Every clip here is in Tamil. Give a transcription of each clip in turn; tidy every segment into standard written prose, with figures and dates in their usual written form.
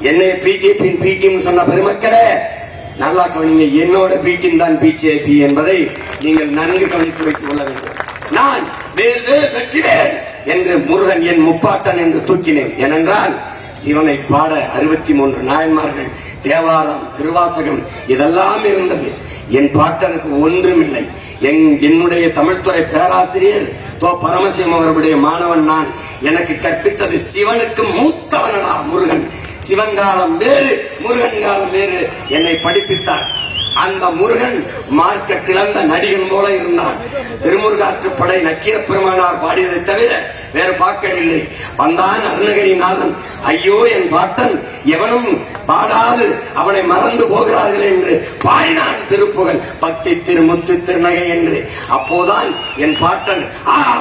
என்னை பிஜேபியின் பி டீம் சொன்ன பெருமக்களே, நல்லா கவனிங்க. என்னோட பி டீம் தான் பிஜேபி என்பதை நீங்கள் நன்கு கவனித்து வைத்துக் கொள்ள வேண்டும். நான் வேல்வேல் வெற்றிவேல் என்று முருகன் என் முப்பாட்டன் என்று தூக்கினேன். ஏனென்றால் சிவனை பாட 63 நாயன்மார்கள், தேவாரம், திருவாசகம் இதெல்லாம் இருந்தது. என் பாட்டனுக்கு ஒன்றுமில்லை. என்னுடைய தமிழ்துறை பேராசிரியர் தோ பரமசிவம் அவர்களுடைய மாணவன் நான். எனக்கு கற்பித்தது சிவனுக்கு மூத்தவனடா முருகன். சிவன் காலம் வேறு, முருகன் காலம் வேறு என்னை படிப்பித்தார். அந்த முருகன் மார்க்கெட்டிழந்த நடிகன் போல இருந்தான். திருமுருகாற்றுப்படை நக்கீர பெருமானார் பாடியதை தவிர வேறு பார்க்கவில்லை. வந்தான் அருணகிரிநாதன், ஐயோ என் பாட்டன் எவனும் பாடாது அவனை மறந்து போகிறார்கள் என்று பாடினான் திருப்புகழ், பக்தி திருமுத்து திருநகை என்று. அப்போதான் என் பாட்டன்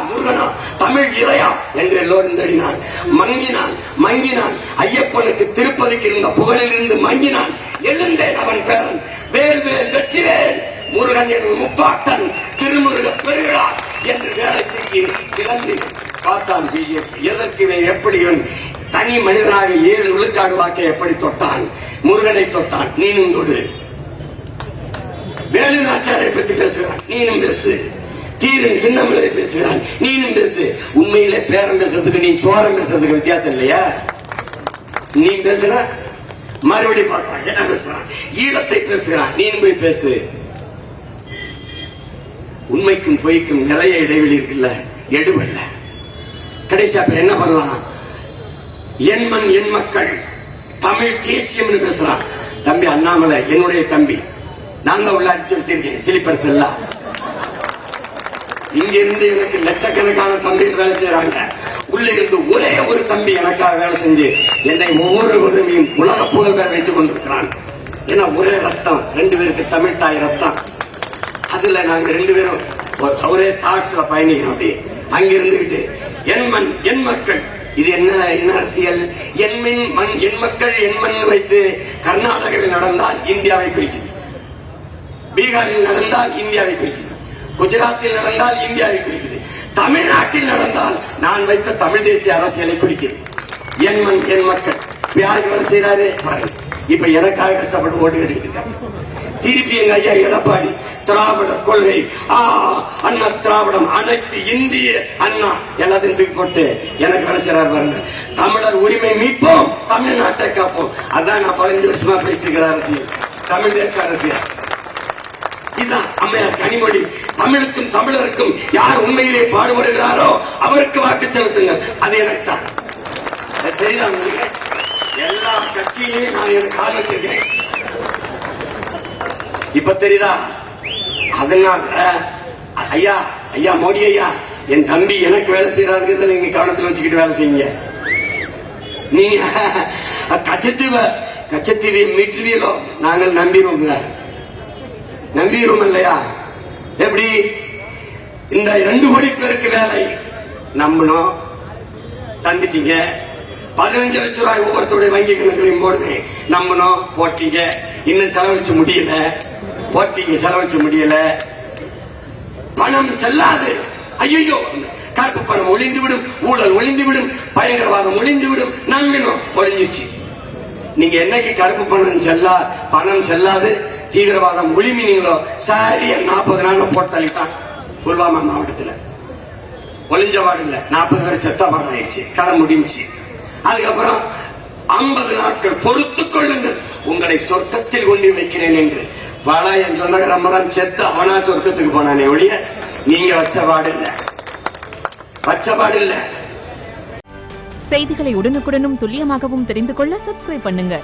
முருகனா தமிழ் இறையா என்று எல்லோரும் தேடினான். மங்கினான். ஐயப்பனுக்கு திருப்பதிக்கு இருந்த புகழில் இருந்து மங்கினான். எழுந்தேன் அவன் பேரன் வேல்வேல் வெற்றிவேல் முருகன் என்று முப்பாட்டன் திருமுருக பெருவிழா என்று வேலைக்கு கிளம்பி பார்த்தான் பிஜேபி. எதற்கு எப்படி தனி மனிதனாக 7 விழுக்காடு வாக்கை எப்படி தொட்டான்? முருகனை தொட்டான். நீனும் தொடு. வேலுநாச்சியாரை பற்றி பேசுகிறான், நீனும் பேசு. தீரன் சின்னமலை பேசுகிறான், நீனும் பேசு. உண்மையிலே பேரம் பேசுறதுக்கு நீ சோரம் பேசுறதுக்கு வித்தியாசம் இல்லையா? நீ பேசுற மறுபடி பார்க்கலாம் என்ன பேசுறான், ஈழத்தை பேசுகிறான், நீனும் போய் பேசு. உண்மைக்கும் பொய்க்கும் நிறைய இடைவெளி இருக்குல்ல, எடுவல்ல. கடைசியா என்ன பண்ணலாம்? என் மண் என் மக்கள் தமிழ் தேசியம் பேசுறான். தம்பி அண்ணாமலை என்னுடைய தம்பி, நான் தான் உள்ள அடிச்சு வச்சிருக்கேன் சிலிப்பர் செல்லா. இங்க இருந்து எனக்கு லட்சக்கணக்கான தம்பிகள் வேலை செய்யறாங்க. உள்ள இருந்து ஒரே ஒரு தம்பி எனக்காக வேலை செஞ்சு என்னை ஒவ்வொரு உதவியும் உலக புகழ் பெற வைத்துக் கொண்டிருக்கிறான். ஏன்னா ஒரே ரத்தம், 2 பேருக்கு தமிழ் தாய் ரத்தம். அதுல நாங்க 2 பேரும் ஒரே தாட்ஸ்ல பயணிக்கிறோம். அப்படி அங்க இருந்துகிட்டு என் மண் என் மக்கள், இது என்ன அரசியல்? என் மண் என் மக்கள் என் மண் வைத்து கர்நாடகாவில் நடந்தால் இந்தியாவை குறிக்குது, பீகாரில் நடந்தால் இந்தியாவை குறிக்குது, குஜராத்தில் நடந்தால் இந்தியாவை குறிக்குது, தமிழ்நாட்டில் நடந்தால் நான் வைத்த தமிழ் தேசிய அரசியலை குறிக்குது. என் மண் என் மக்கள் யாருக்கு வேலை செய்யறாரு பாருங்க. இப்ப எனக்காக கஷ்டப்பட்டு ஓட்டு கேட்டுக்கிட்டு இருக்காங்க. திருப்பி எங்க ஐயா எடப்பாடி திராவிட கொள்கை, அண்ணா திராவிடம், அனைத்து இந்திய அண்ணா எல்லாத்தையும் தூக்கி போட்டு எனக்கு வேலை செய்யறாரு பாருங்க. தமிழர் உரிமை மீட்போம், தமிழ்நாட்டை காப்போம். அதான் நான் 15 வருஷமா பேசிக்கிற அரசியல், தமிழ் தேச அரசியல். இதுதான் அம்மையார் கனிமொழி. தமிழுக்கும் தமிழருக்கும் யார் உண்மையிலே பாடுபடுகிறாரோ அவருக்கு வாக்கு செலுத்துங்கள். அது எனக்கு தான் தெரியுதா? எல்லா கட்சியிலையும் நான் எனக்கு கால் வச்சிருக்கேன். இப்ப தெரியுதா? அதனால ஐயா மோடி ஐயா, என் தம்பி எனக்கு வேலை செய்யறாரு, நீங்க கவனத்தில் வச்சுக்கிட்டு வேலை செய்யுங்க. நீங்க கச்சத்தீவை மீட்டுவீங்களோ நாங்கள் நம்பிடுவோம் இல்லையா? எப்படி இந்த 2 கோடி பேருக்கு வேலை நம்பணும், தந்துட்டீங்க. 15 லட்சம் ரூபாய் ஒவ்வொருத்தருடைய வங்கி கணக்குலையும் போடுது, நம்பணும், போட்டீங்க. இன்னும் செலவழிச்சு முடியல, போட்டீங்க, செலவழிச்சு முடியல. பணம் செல்லாது. ஐயோ, கருப்பு பணம் ஒளிந்துவிடும், ஊழல் ஒளிந்துவிடும், பயங்கரவாதம் ஒளிந்துவிடும், நம்பினோம், ஒளிஞ்சிருச்சு. நீங்க என்னைக்கு கருப்பு பணம் செல்லாது, தீவிரவாதம் ஒளிமினீங்களோ சரியா 40 நாள்ல போட்டு தள்ளிட்டான். புல்வாமா மாவட்டத்தில் ஒளிஞ்சவாடு இல்ல, 40 பேர் செத்த பாடாயிருச்சு, கதை முடிஞ்சு. அதுக்கப்புறம் 50 நாட்கள் பொறுத்துக் கொள்ளுங்கள், உங்களை சொர்க்கத்தில் கொண்டு வைக்கிறேன் என்று பல என் சொந்தகரம்பரம் செத்து அவனா சொர்க்கத்துக்கு போனானே ஒழிய நீங்க வச்சபாடு இல்ல. செய்திகளை உடனுக்குடனும் துல்லியமாகவும் தெரிந்து கொள்ள சப்ஸ்கிரைப் பண்ணுங்க.